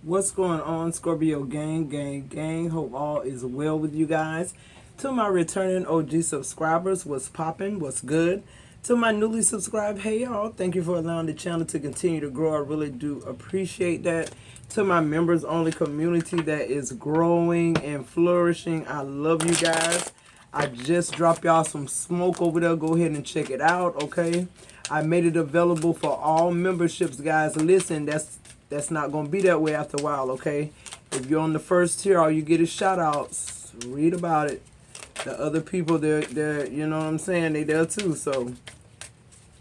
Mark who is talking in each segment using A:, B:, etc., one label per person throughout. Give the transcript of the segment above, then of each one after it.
A: What's going on, Scorpio gang? Hope all is well with you guys. To my returning OG subscribers, what's poppin', what's good? To my newly subscribed, hey y'all, thank you for allowing the channel to continue to grow. I really do appreciate that. To my members only community that is growing and flourishing, I love you guys. I just dropped y'all some smoke over there. Go ahead and check it out, okay? I made it available for all memberships, guys. Listen, that's not going to be that way after a while, okay? If you're on the first tier, all you get is shout-outs. Read about it. The other people, they're you know what I'm saying? They there too, so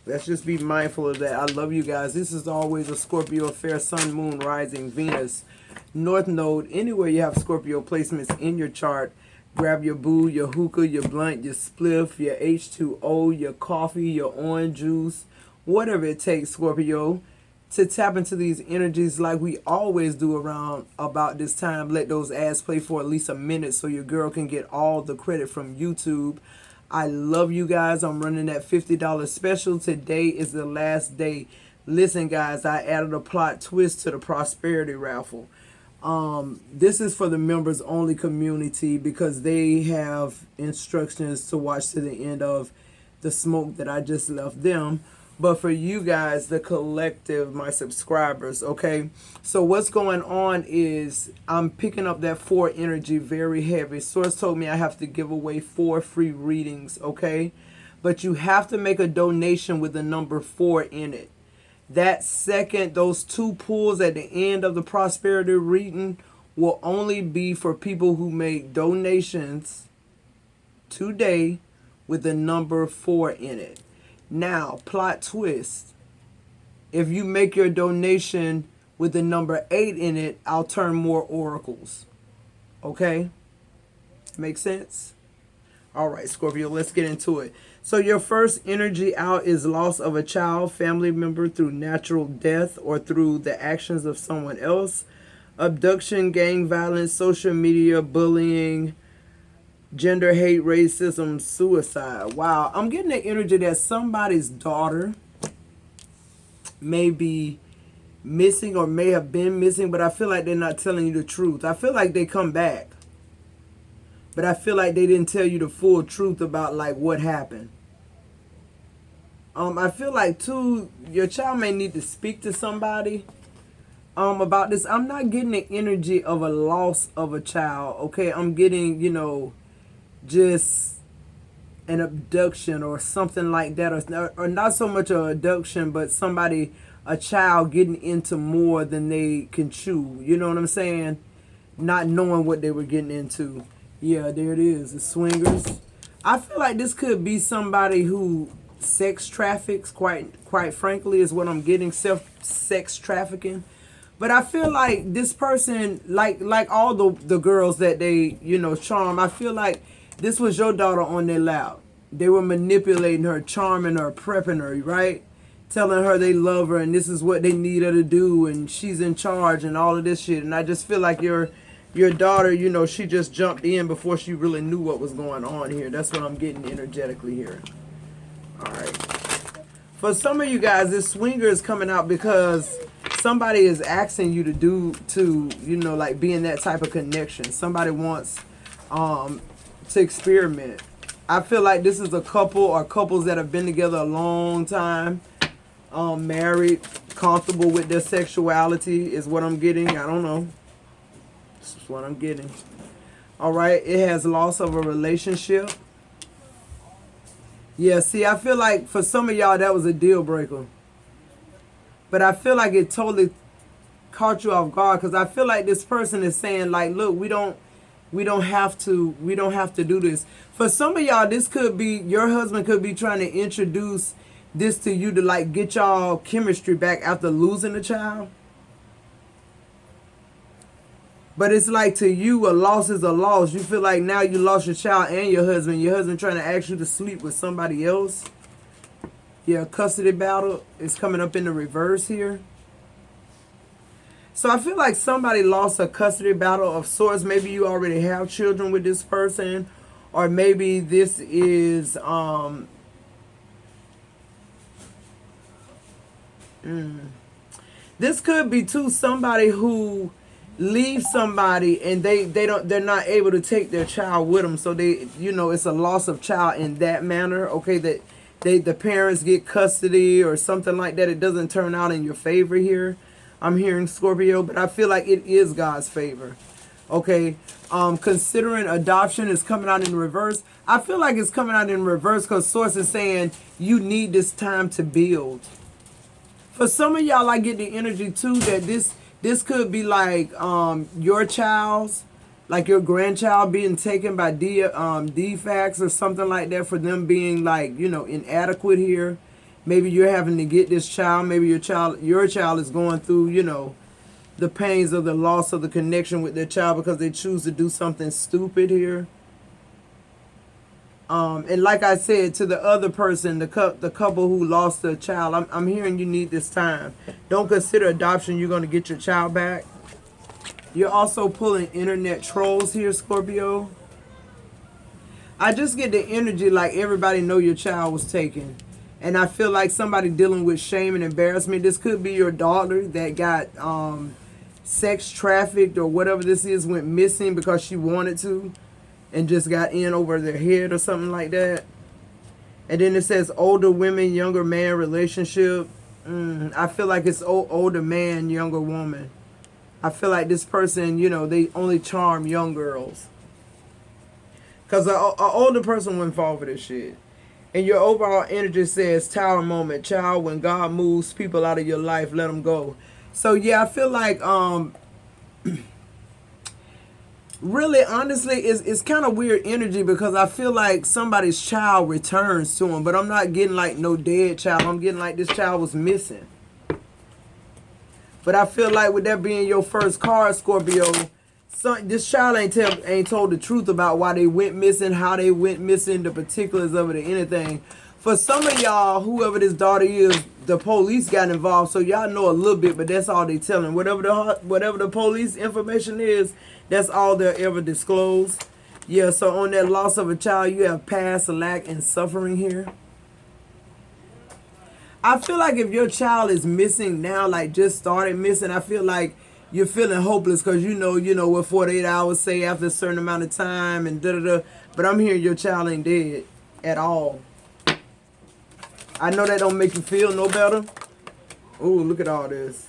A: let's just be mindful of that. I love you guys. This is always a Scorpio affair, Sun, Moon, Rising, Venus, North Node. Anywhere you have Scorpio placements in your chart, grab your boo, your hookah, your blunt, your spliff, your H2O, your coffee, your orange juice, whatever it takes, Scorpio, to tap into these energies like we always do around about this time. Let those ads play for at least a minute so your girl can get all the credit from YouTube. I love you guys. I'm running that $50 special. Today is the last day. Listen, guys, I added a plot twist to the prosperity raffle. This is for the members only community because they have instructions to watch to the end of the smoke that I just left them. But for you guys, the collective, my subscribers, okay? So what's going on is I'm picking up that 4 energy very heavy. Source told me I have to give away 4 free readings, okay? But you have to make a donation with the number 4 in it. That second, those 2 pulls at the end of the prosperity reading will only be for people who make donations today with the number 4 in it. Now, plot twist. If you make your donation with the number 8 in it, I'll turn more oracles. Okay? Make sense? All right, Scorpio, let's get into it. So your first energy out is loss of a child, family member through natural death or through the actions of someone else. Abduction, gang violence, social media, bullying, gender hate, racism, suicide. Wow, I'm getting the energy that somebody's daughter may be missing or may have been missing, but I feel like they're not telling you the truth. I feel like they come back, but I feel like they didn't tell you the full truth about like what happened. I feel like too, your child may need to speak to somebody about this. I'm not getting the energy of a loss of a child, okay? I'm getting, just an abduction or something like that, or not so much an abduction, but somebody, a child getting into more than they can chew. You know what I'm saying? Not knowing what they were getting into. Yeah, there it is, the swingers. I feel like this could be somebody who sex traffics. Quite frankly, is what I'm getting. Sex trafficking. But I feel like this person, like all the girls that they charm. I feel like this was your daughter on their lap. They were manipulating her, charming her, prepping her, right? Telling her they love her and this is what they need her to do and she's in charge and all of this shit. And I just feel like your daughter, she just jumped in before she really knew what was going on here. That's what I'm getting energetically here. All right. For some of you guys, this swinger is coming out because somebody is asking you to like be in that type of connection. Somebody wants to experiment. I feel like this is a couple or couples that have been together a long time, married, comfortable with their sexuality is what I'm getting. I don't know. This is what I'm getting. All right. It has loss of a relationship. Yeah, see, I feel like for some of y'all that was a deal breaker. But I feel like it totally caught you off guard because I feel like this person is saying like, look, we don't have to do this. For some of y'all, this could be your husband could be trying to introduce this to you to like get y'all chemistry back after losing a child. But it's like to you, a loss is a loss. You feel like now you lost your child and your husband. Your husband trying to ask you to sleep with somebody else. Yeah, custody battle is coming up in the reverse here. So I feel like somebody lost a custody battle of sorts. Maybe you already have children with this person. Or maybe this is this could be too somebody who leave somebody and they're not able to take their child with them, so they, you know, it's a loss of child in that manner. Okay, that the parents get custody or something like that. It doesn't turn out in your favor here, I'm hearing, Scorpio, but I feel like it is God's favor. Okay, considering adoption is coming out in reverse. I feel like it's coming out in reverse because Source is saying you need this time to build. For some of y'all, I get the energy too that this could be like your child's, like your grandchild being taken by defects or something like that, for them being like, you know, inadequate here. Maybe you're having to get this child. Maybe your child is going through, you know, the pains of the loss of the connection with their child because they choose to do something stupid here. And like I said to the other person, the couple who lost their child, I'm hearing you need this time. Don't consider adoption. You're going to get your child back. You're also pulling internet trolls here, Scorpio. I just get the energy like everybody know your child was taken. And I feel like somebody dealing with shame and embarrassment. This could be your daughter that got sex trafficked or whatever this is, went missing because she wanted to and just got in over their head or something like that. And then it says older women, younger man relationship. I feel like it's older man, younger woman. I feel like this person, you know, they only charm young girls. Because an older person wouldn't fall for this shit. And your overall energy says tower moment. Child, when God moves people out of your life, let them go. So yeah, I feel like really, honestly, it's kind of weird energy because I feel like somebody's child returns to them, but I'm not getting like no dead child. I'm getting like this child was missing. But I feel like with that being your first card, Scorpio, this child ain't told the truth about why they went missing, how they went missing, the particulars of it or anything. For some of y'all, whoever this daughter is, the police got involved, so y'all know a little bit, but that's all they telling. Whatever the police information is, that's all they'll ever disclose. Yeah, so on that loss of a child, you have past, lack, and suffering here. I feel like if your child is missing now, like just started missing, I feel like you're feeling hopeless because you know what 48 hours say after a certain amount of time and da-da-da. But I'm hearing your child ain't dead at all. I know that don't make you feel no better. Oh, look at all this.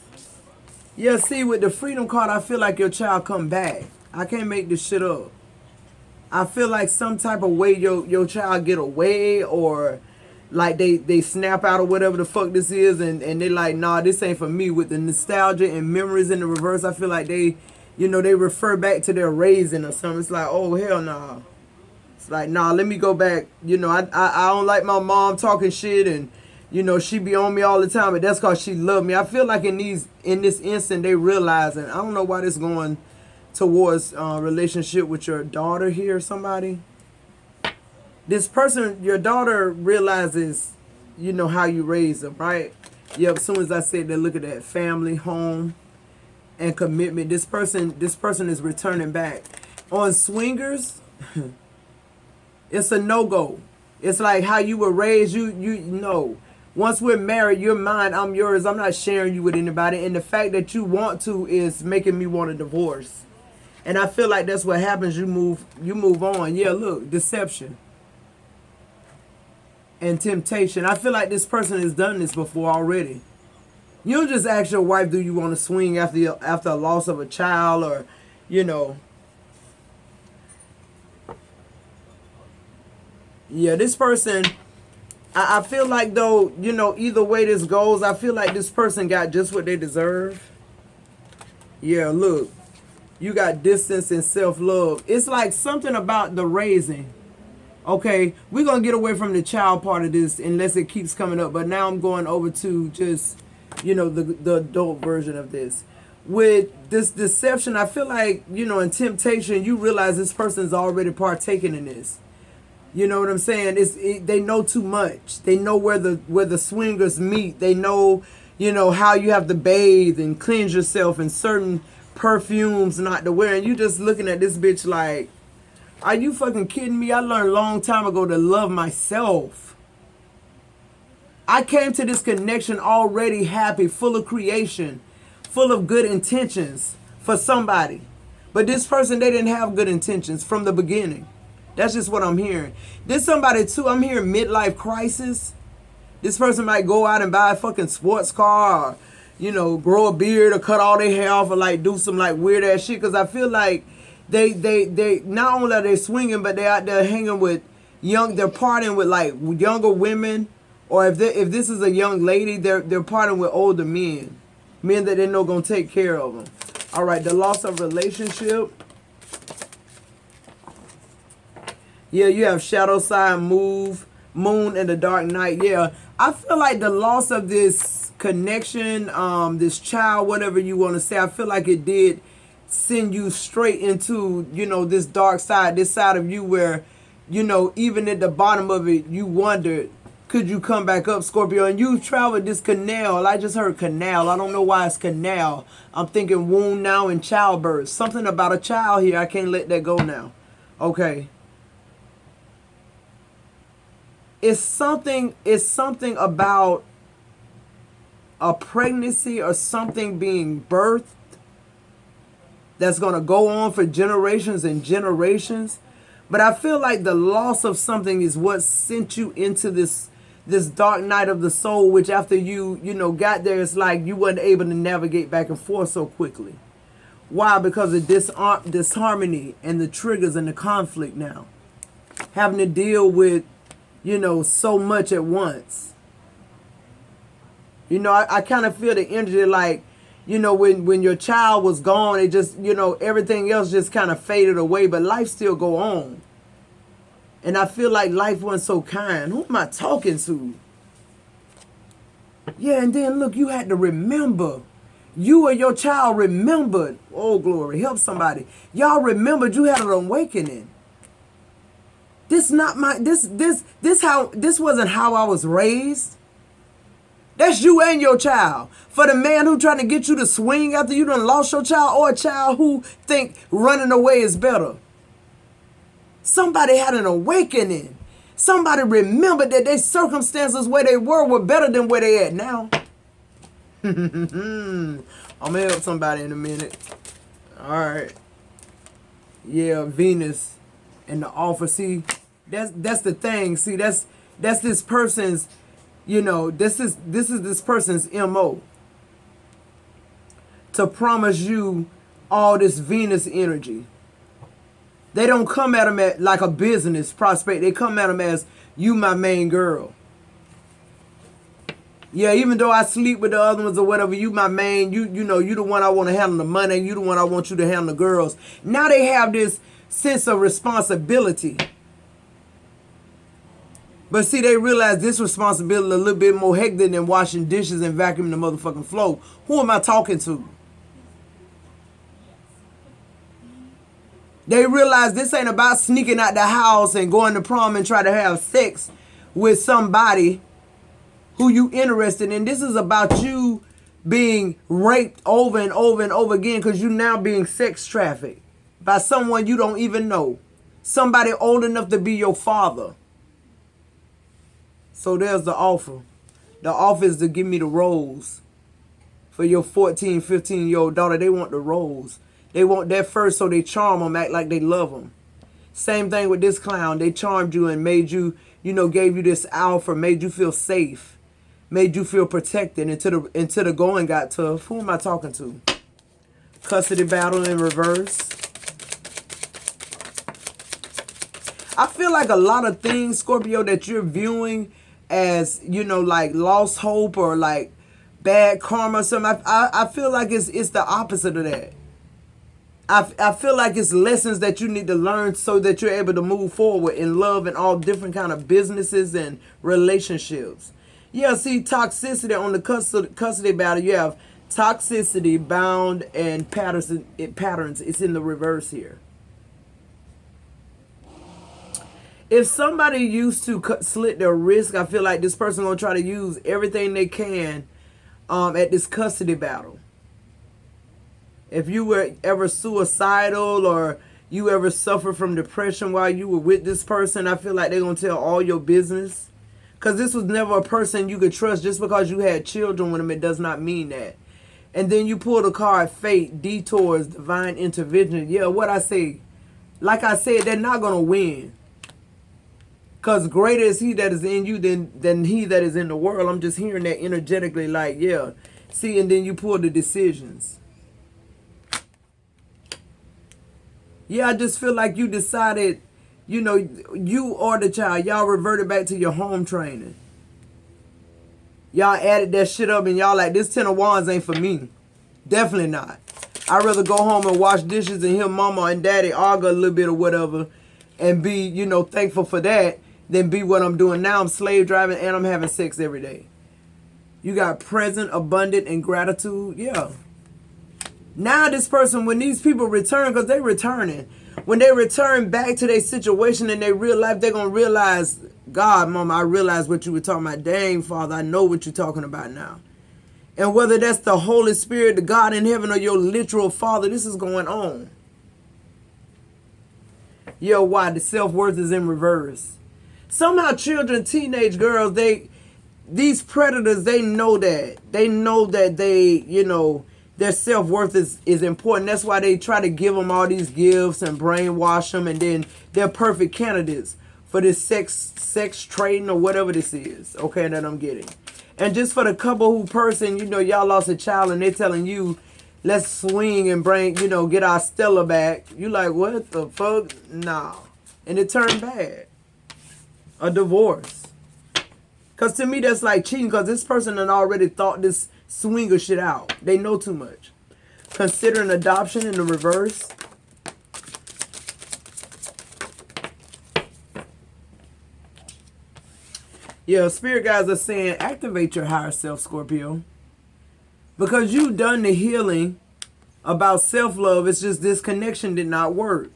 A: Yeah, see, with the freedom card, I feel like your child come back. I can't make this shit up. I feel like some type of way your child get away, or like they snap out or whatever the fuck this is, and they like, nah, this ain't for me. With the nostalgia and memories in the reverse, I feel like they, you know, they refer back to their raising or something. It's like, oh, hell nah. It's like, nah, let me go back. You know, I don't like my mom talking shit, and you know, she be on me all the time, but that's because she loved me. I feel like in this instant, they realize, and I don't know why this going towards relationship with your daughter here, somebody. This person, your daughter realizes, you know, how you raise them, right? Yep, as soon as I said that, look at that, family, home, and commitment. This person is returning back. On swingers, it's a no-go. It's like how you were raised, you know. Once we're married, you're mine, I'm yours. I'm not sharing you with anybody. And the fact that you want to is making me want a divorce. And I feel like that's what happens. You move on. Yeah, look, deception and temptation. I feel like this person has done this before already. You don't just ask your wife, do you want to swing after a loss of a child, or, you know. Yeah, this person, I feel like though, you know, either way this goes, I feel like this person got just what they deserve. Yeah, look, you got distance and self-love. It's like something about the raising. Okay, we're going to get away from the child part of this unless it keeps coming up. But now I'm going over to just, you know, the adult version of this. With this deception, I feel like, you know, in temptation, you realize this person's already partaking in this. You know what I'm saying? They know too much. They know where the swingers meet. They know, you know, how you have to bathe and cleanse yourself and certain perfumes not to wear. And you just looking at this bitch like, are you fucking kidding me? I learned a long time ago to love myself. I came to this connection already happy, full of creation, full of good intentions, for somebody. But this person, they didn't have good intentions from the beginning. That's just what I'm hearing. This somebody too, I'm hearing midlife crisis. This person might go out and buy a fucking sports car, or, you know, grow a beard or cut all their hair off or like do some like weird ass shit. Cause I feel like they not only are they swinging, but they out there hanging with they're partying with like younger women, or if this is a young lady, they're partying with older men that they know gonna take care of them. All right, the loss of relationship. Yeah, you have shadow side, moon, and the dark night. Yeah, I feel like the loss of this connection, this child, whatever you want to say, I feel like it did send you straight into, you know, this dark side, this side of you where, you know, even at the bottom of it, you wondered, could you come back up, Scorpio? And you traveled this canal. I just heard canal. I don't know why it's canal. I'm thinking womb now and childbirth. Something about a child here. I can't let that go now. Okay. It's something about a pregnancy or something being birthed that's going to go on for generations and generations. But I feel like the loss of something is what sent you into this dark night of the soul, which after you got there, it's like you weren't able to navigate back and forth so quickly. Why? Because of disharmony and the triggers and the conflict now. Having to deal with, you know, so much at once. You know, I kind of feel the energy like, you know, when your child was gone, it just, you know, everything else just kind of faded away, but life still go on. And I feel like life wasn't so kind. Who am I talking to? Yeah, and then look, you had to remember. You or your child remembered. Oh, glory. Help somebody. Y'all remembered you had an awakening. This wasn't how I was raised. That's you and your child. For the man who trying to get you to swing after you done lost your child, or a child who think running away is better. Somebody had an awakening. Somebody remembered that their circumstances where they were better than where they at now. I'm gonna help somebody in a minute. All right. Yeah, Venus and the offer. See, that's the thing. See, that's this person's, you know, this is this person's MO. To promise you all this Venus energy. They don't come at them like a business prospect. They come at them as, you my main girl. Yeah, even though I sleep with the other ones or whatever, you my main, you know, you the one I want to handle the money, you the one I want you to handle the girls. Now they have this sense of responsibility. But see, they realize this responsibility a little bit more hectic than washing dishes and vacuuming the motherfucking floor. Who am I talking to? They realize this ain't about sneaking out the house and going to prom and try to have sex with somebody who you interested in. This is about you being raped over and over and over again because you now being sex trafficked by someone you don't even know. Somebody old enough to be your father. So there's the offer. The offer is to give me the rose. For your 14, 15-year-old daughter, they want the rose. They want that first, so they charm them, act like they love them. Same thing with this clown. They charmed you and made you, you know, gave you this alpha, made you feel safe, made you feel protected until the going got tough. Who am I talking to? Custody battle in reverse. I feel like a lot of things, Scorpio, that you're viewing as, you know, like lost hope or like bad karma or something. I feel like it's the opposite of that. I feel like it's lessons that you need to learn so that you're able to move forward in love and all different kind of businesses and relationships. Yeah, see, toxicity on the custody battle, you have toxicity, bound, and patterns. It's in the reverse here. If somebody used to slit their wrist, I feel like this person going to try to use everything they can at this custody battle. If you were ever suicidal or you ever suffered from depression while you were with this person, I feel like they're going to tell all your business. Because this was never a person you could trust. Just because you had children with them, it does not mean that. And then you pull the card fate, detours, divine intervention. Yeah, what I say, like I said, they're not going to win. Because greater is he that is in you than he that is in the world. I'm just hearing that energetically, like, yeah. See, and then you pull the decisions. Yeah, I just feel like you decided, you know, you or the child, y'all reverted back to your home training. Y'all added that shit up and y'all like, this 10 of wands ain't for me. Definitely not. I'd rather go home and wash dishes and hear mama and daddy argue a little bit or whatever and be, you know, thankful for that than be what I'm doing now. I'm slave driving and I'm having sex every day. You got present, abundant, and gratitude. Yeah. Now this person, when these people return, because they returning, when they return back to their situation in their real life, they're going to realize, God, mama, I realize what you were talking about. Dang, Father, I know what you're talking about now. And whether that's the Holy Spirit, the God in heaven, or your literal father, this is going on. Yo, why? The self-worth is in reverse. Somehow children, teenage girls, these predators, they know that. They know that their self-worth is important. That's why they try to give them all these gifts and brainwash them, and then they're perfect candidates for this sex trading or whatever this is, okay, that I'm getting. And just for the couple who person, y'all lost a child and they're telling you, let's swing and bring, get our Stella back. You like, what the fuck? Nah. And it turned bad. A divorce. Because to me, that's like cheating, because this person had already thought this swinger shit out. They know too much. Considering adoption in the reverse. Yeah, spirit guys are saying activate your higher self, Scorpio. Because you've done the healing about self-love. It's just this connection did not work.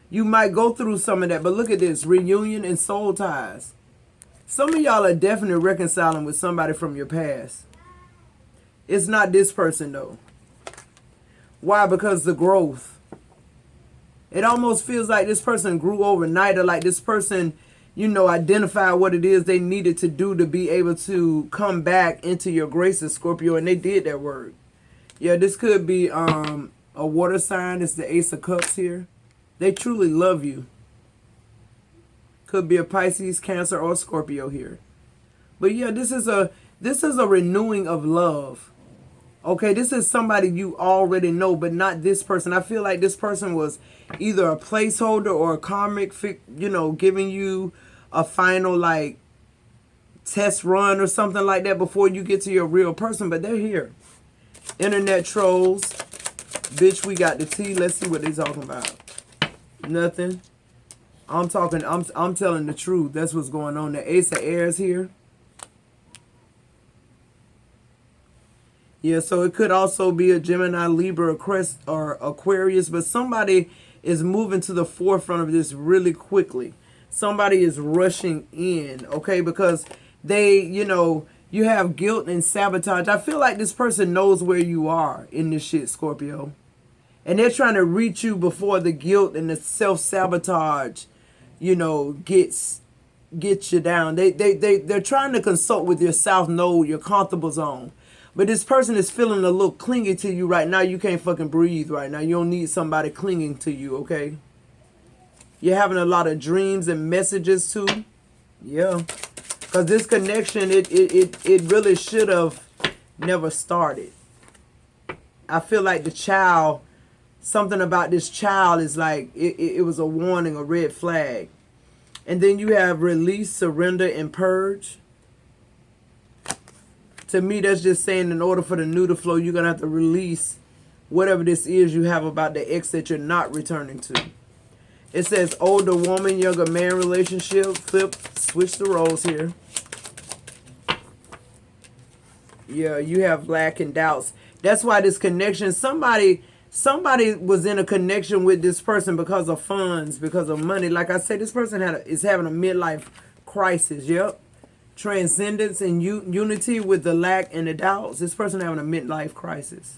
A: You might go through some of that, but look at this. Reunion and soul ties. Some of y'all are definitely reconciling with somebody from your past. It's not this person though. Why? Because the growth. It almost feels like this person grew overnight, or like this person, identified what it is they needed to do to be able to come back into your graces, Scorpio, and they did that work. Yeah, this could be a water sign. It's the Ace of Cups here. They truly love you. Could be a Pisces, Cancer, or Scorpio here. But yeah, this is a renewing of love. Okay, this is somebody you already know, but not this person. I feel like this person was either a placeholder or a karmic, giving you a final, like, test run or something like that before you get to your real person. But they're here. Internet trolls. Bitch, we got the tea. Let's see what they're talking about. Nothing. I'm telling the truth. That's what's going on. The Ace of Airs here. Yeah, so it could also be a Gemini, Libra, or Aquarius, but somebody is moving to the forefront of this really quickly. Somebody is rushing in, okay, because they, you have guilt and sabotage. I feel like this person knows where you are in this shit, Scorpio. And they're trying to reach you before the guilt and the self-sabotage, gets you down. They're trying to consult with your south node, your comfortable zone. But this person is feeling a little clingy to you right now. You can't fucking breathe right now. You don't need somebody clinging to you, okay? You're having a lot of dreams and messages too. Yeah. Because this connection, it really should have never started. I feel like the child, something about this child is like, it was a warning, a red flag. And then you have release, surrender, and purge. To me, that's just saying in order for the new to flow, you're going to have to release whatever this is you have about the ex that you're not returning to. It says older woman, younger man relationship. Switch the roles here. Yeah, you have lack and doubts. That's why this connection, somebody was in a connection with this person because of funds, because of money. Like I said, this person is having a midlife crisis. Yep. Transcendence and unity with the lack and the doubts. This person having a midlife crisis.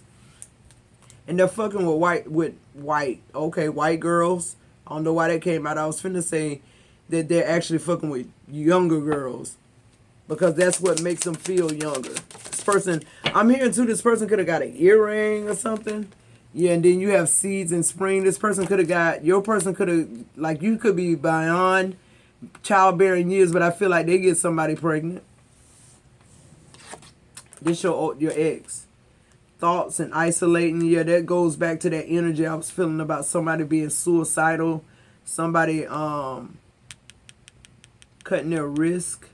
A: And they're fucking with white girls. I don't know why that came out. I was finna say that they're actually fucking with younger girls, because that's what makes them feel younger. person, I'm hearing too, this person could have got an earring or something. Yeah, and then you have seeds in spring. This person could have got, your person could have, like, you could be beyond childbearing years, but I feel like they get somebody pregnant. This your ex. Thoughts and isolating. Yeah, that goes back to that energy I was feeling about somebody being suicidal. Somebody cutting their risk.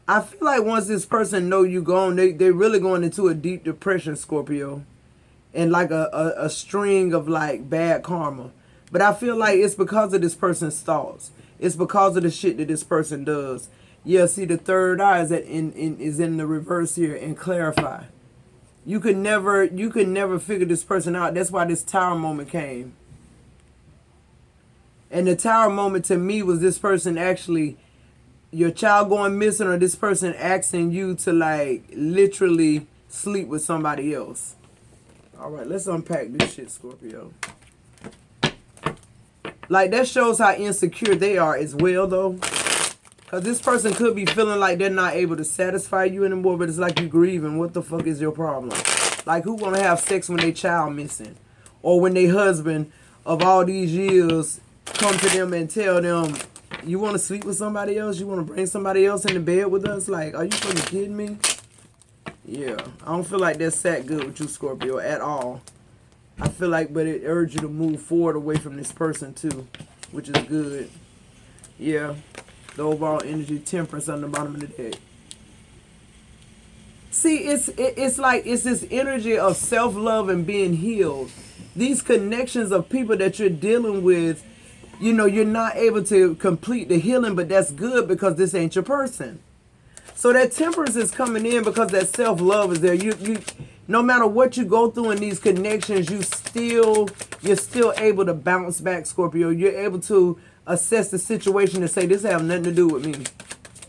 A: I feel like once this person know you gone, they really going into a deep depression, Scorpio. And like a string of like bad karma. But I feel like it's because of this person's thoughts. It's because of the shit that this person does. Yeah, see the third eye is in the reverse here and clarify. You could never figure this person out. That's why this tower moment came. And the tower moment to me was this person actually, your child going missing, or this person asking you to like literally sleep with somebody else. All right, let's unpack this shit, Scorpio. Like, that shows how insecure they are as well, though. Because this person could be feeling like they're not able to satisfy you anymore, but it's like you grieving. What the fuck is your problem? Like, who want to have sex when they child missing? Or when they husband of all these years come to them and tell them, you want to sleep with somebody else? You want to bring somebody else into bed with us? Like, are you fucking kidding me? Yeah, I don't feel like that's that good with you, Scorpio, at all. I feel like, but it urged you to move forward away from this person too, which is good. Yeah, the overall energy, temperance on the bottom of the deck. See, it's like, it's this energy of self-love and being healed. These connections of people that you're dealing with, you know, you're not able to complete the healing, but that's good because this ain't your person. So that temperance is coming in because that self-love is there. You no matter what you go through in these connections, you're still able to bounce back, Scorpio. You're able to assess the situation and say, this has nothing to do with me.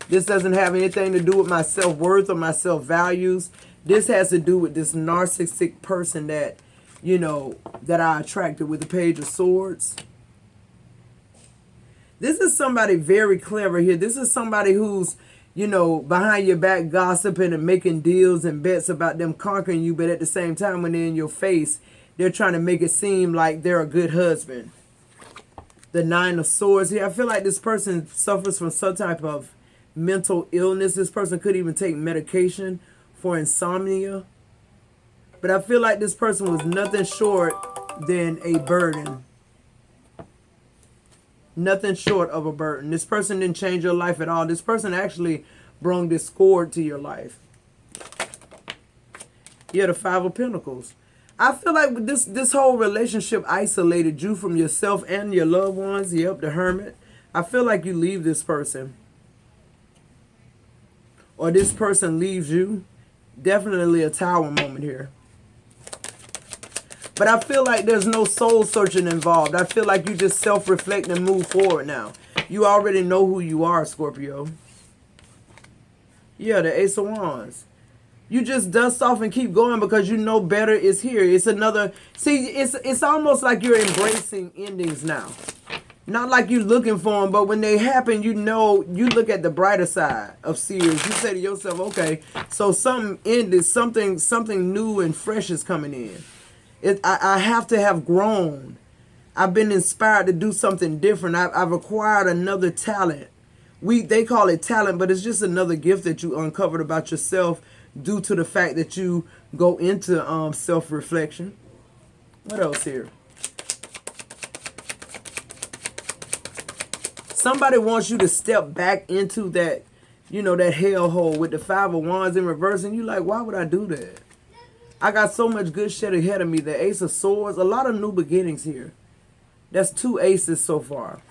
A: This doesn't have anything to do with my self-worth or my self-values. This has to do with this narcissistic person that, you know, that I attracted with the Page of Swords. This is somebody very clever here. This is somebody who's, you know, behind your back gossiping and making deals and bets about them conquering you, but at the same time, when they're in your face, they're trying to make it seem like they're a good husband. The Nine of Swords here. I feel like this person suffers from some type of mental illness. This person could even take medication for insomnia. But I feel like this person was nothing short than a burden. Nothing short of a burden. This person didn't change your life at all. This person actually brought discord to your life. Yeah, the Five of Pentacles. I feel like this whole relationship isolated you from yourself and your loved ones. Yep, the Hermit. I feel like you leave this person. Or this person leaves you. Definitely a Tower moment here. But I feel like there's no soul searching involved. I feel like you just self-reflect and move forward now. You already know who you are, Scorpio. Yeah, the Ace of Wands. You just dust off and keep going because you know better is here. It's another... See, it's almost like you're embracing endings now. Not like you're looking for them, but when they happen, you know, you look at the brighter side of series. You say to yourself, okay, so something ended, something new and fresh is coming in. I have to have grown. I've been inspired to do something different. I've acquired another talent. They call it talent, but it's just another gift that you uncovered about yourself due to the fact that you go into self-reflection. What else here? Somebody wants you to step back into that, you know, that hellhole with the Five of Wands in reverse, and you're like, why would I do that? I got so much good shit ahead of me. The Ace of Swords, a lot of new beginnings here. That's 2 aces so far.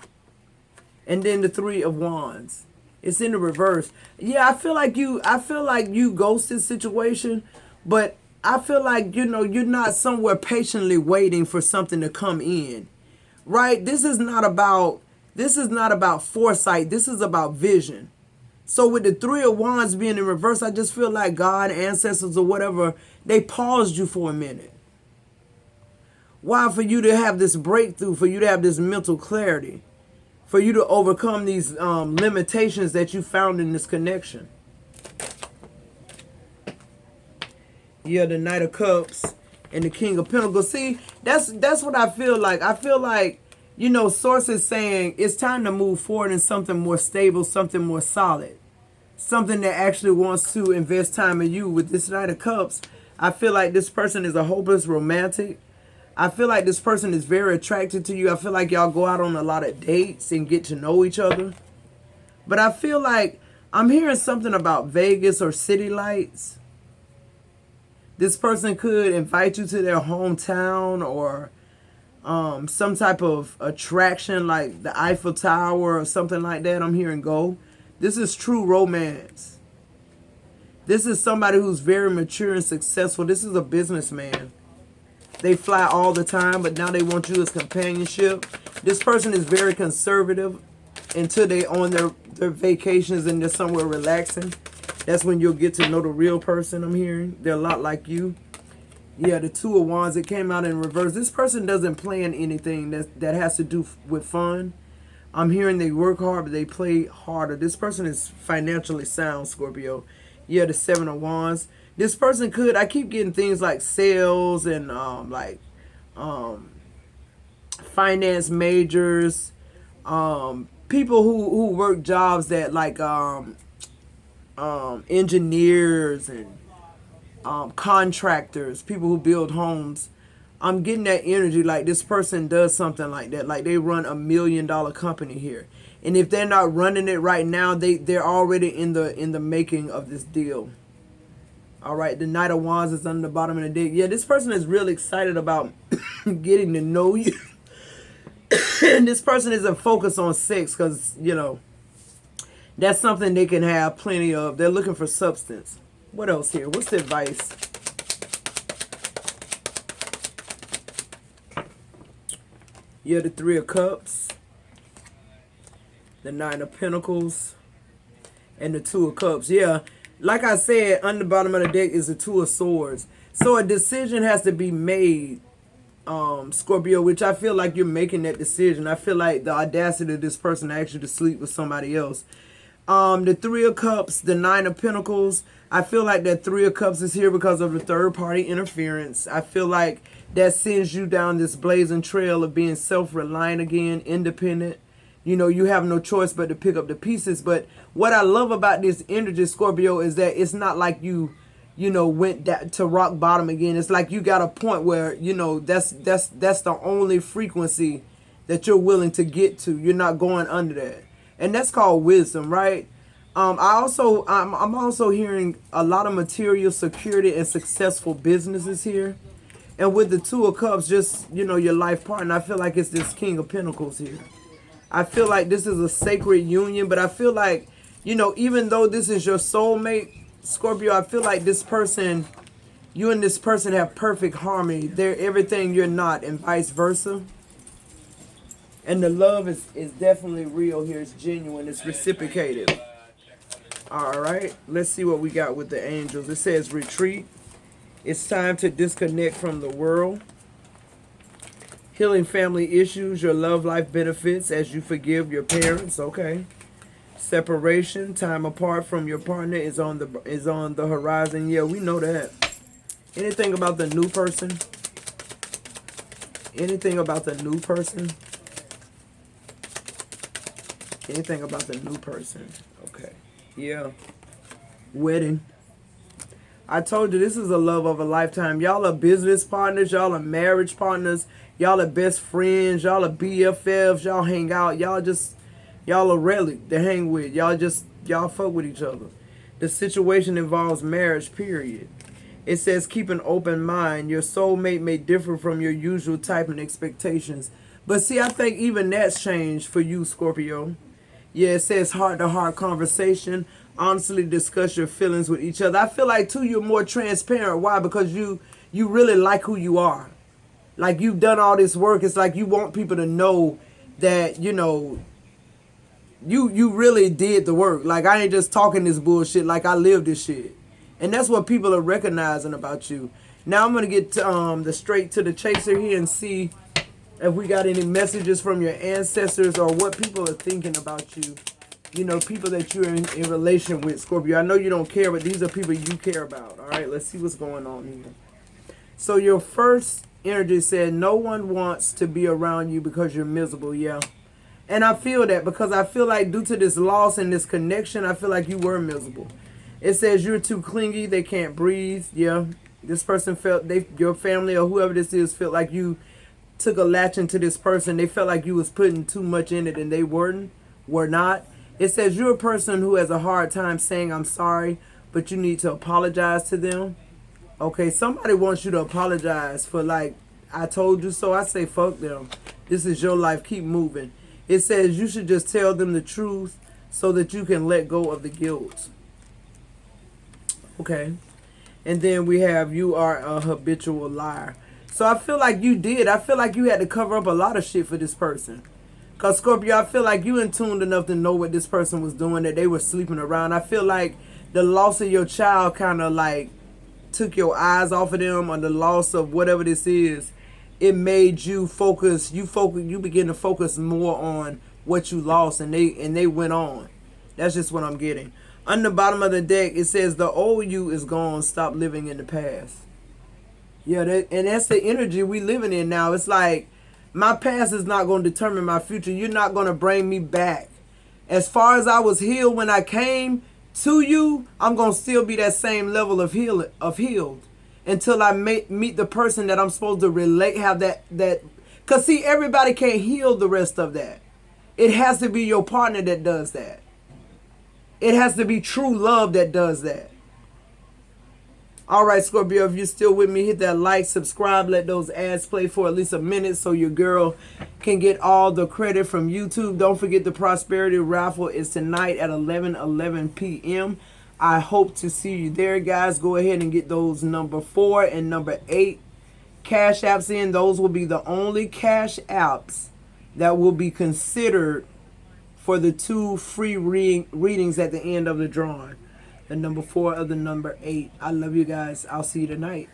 A: And then the Three of Wands. It's in the reverse. Yeah, I feel like you ghost this situation, but I feel like, you know, you're not somewhere patiently waiting for something to come in. Right? This is not about foresight. This is about vision. So with the Three of Wands being in reverse, I just feel like God, ancestors, or whatever, they paused you for a minute. Why? For you to have this breakthrough, for you to have this mental clarity, for you to overcome these limitations that you found in this connection. Yeah, the Knight of Cups and the King of Pentacles. See, that's what I feel like. I feel like, you know, Source is saying it's time to move forward in something more stable, something more solid. Something that actually wants to invest time in you. With this Knight of Cups, I feel like this person is a hopeless romantic. I feel like this person is very attracted to you. I feel like y'all go out on a lot of dates and get to know each other. But I feel like I'm hearing something about Vegas or city lights. This person could invite you to their hometown or some type of attraction like the Eiffel Tower or something like that. I'm hearing go. This is true romance. This is somebody who's very mature and successful. This is a businessman. They fly all the time, but now they want you as companionship. This person is very conservative until they on their vacations and they're somewhere relaxing. That's when you'll get to know the real person, I'm hearing. They're a lot like you. Yeah, the Two of Wands, it came out in reverse. This person doesn't plan anything that has to do with fun. I'm hearing they work hard, but they play harder. This person is financially sound, Scorpio. Yeah, the Seven of Wands. This person could, I keep getting things like sales and finance majors, people who work jobs that like engineers and contractors, people who build homes. I'm getting that energy like this person does something like that. Like they run $1 million company here. And if they're not running it right now, they're already in the making of this deal. All right, the Knight of Wands is on the bottom of the deck. Yeah, this person is really excited about getting to know you. And this person isn't focused on sex because, you know, that's something they can have plenty of. They're looking for substance. What else here? What's the advice? Yeah, the Three of Cups, the Nine of Pentacles, and the Two of Cups. Yeah, like I said, on the bottom of the deck is the Two of Swords. So a decision has to be made, Scorpio, which I feel like you're making that decision. I feel like the audacity of this person actually to sleep with somebody else. The Three of Cups, the Nine of Pentacles, I feel like that Three of Cups is here because of the third party interference. I feel like that sends you down this blazing trail of being self-reliant again, independent. You know, you have no choice but to pick up the pieces. But what I love about this energy, Scorpio, is that it's not like you know, went to rock bottom again. It's like you got a point where, you know, that's the only frequency that you're willing to get to. You're not going under that. And that's called wisdom, right? I'm also hearing a lot of material security and successful businesses here. And with the Two of Cups, just, you know, your life partner, I feel like it's this King of Pentacles here. I feel like this is a sacred union, but I feel like, you know, even though this is your soulmate, Scorpio, I feel like this person, you and this person have perfect harmony. They're everything you're not, and vice versa. And the love is definitely real here. It's genuine. It's reciprocated. All right. Let's see what we got with the angels. It says retreat. It's time to disconnect from the world. Healing family issues. Your love life benefits as you forgive your parents. Okay. Separation. Time apart from your partner is on the horizon. Yeah, we know that. Anything about the new person? Anything about the new person? Anything about the new person? Okay. Yeah. Wedding. I told you this is a love of a lifetime. Y'all are business partners. Y'all are marriage partners. Y'all are best friends. Y'all are BFFs. Y'all hang out. Y'all are really to hang with. Y'all fuck with each other. The situation involves marriage, period. It says keep an open mind. Your soulmate may differ from your usual type and expectations. But see, I think even that's changed for you, Scorpio. Yeah, it says heart-to-heart conversation. Honestly discuss your feelings with each other. I feel like, too, you're more transparent. Why? Because you really like who you are. Like, you've done all this work. It's like you want people to know that, you know, you really did the work. Like, I ain't just talking this bullshit. Like, I live this shit. And that's what people are recognizing about you. Now, I'm going to get to, the straight to the chaser here and see If we got any messages from your ancestors or what people are thinking about you. You know, people that you're in relation with, Scorpio. I know you don't care, but these are people you care about. All right, let's see what's going on here. So your first energy said, no one wants to be around you because you're miserable. Yeah. And I feel that because I feel like due to this loss and this connection, I feel like you were miserable. It says you're too clingy. They can't breathe. Yeah. This person felt, your family or whoever this is, felt like you took a latch into this person. They felt like you was putting too much in it and they were not. It says you're a person who has a hard time saying I'm sorry, but you need to apologize to them. Okay, somebody wants you to apologize for like, I told you so. I say fuck them. This is your life. Keep moving. It says you should just tell them the truth so that you can let go of the guilt. Okay. And then we have you are a habitual liar. So I feel like you did. I feel like you had to cover up a lot of shit for this person. Because Scorpio, I feel like you in tuned enough to know what this person was doing, that they were sleeping around. I feel like the loss of your child kind of like took your eyes off of them, or the loss of whatever this is. It made you focus. You begin to focus more on what you lost, and they went on. That's just what I'm getting. On the bottom of the deck, it says the old you is gone. Stop living in the past. Yeah, and that's the energy we living in now. It's like, my past is not going to determine my future. You're not going to bring me back. As far as I was healed when I came to you, I'm going to still be that same level of healed until I meet the person that I'm supposed to relate, have that. Because see, everybody can't heal the rest of that. It has to be your partner that does that. It has to be true love that does that. All right, Scorpio, if you're still with me, hit that like, subscribe, let those ads play for at least a minute so your girl can get all the credit from YouTube. Don't forget the Prosperity Raffle is tonight at 11 p.m. I hope to see you there, guys. Go ahead and get those number 4 and number 8 cash apps in. Those will be the only cash apps that will be considered for the 2 free readings at the end of the drawing. The number 4 of the number 8. I love you guys. I'll see you tonight.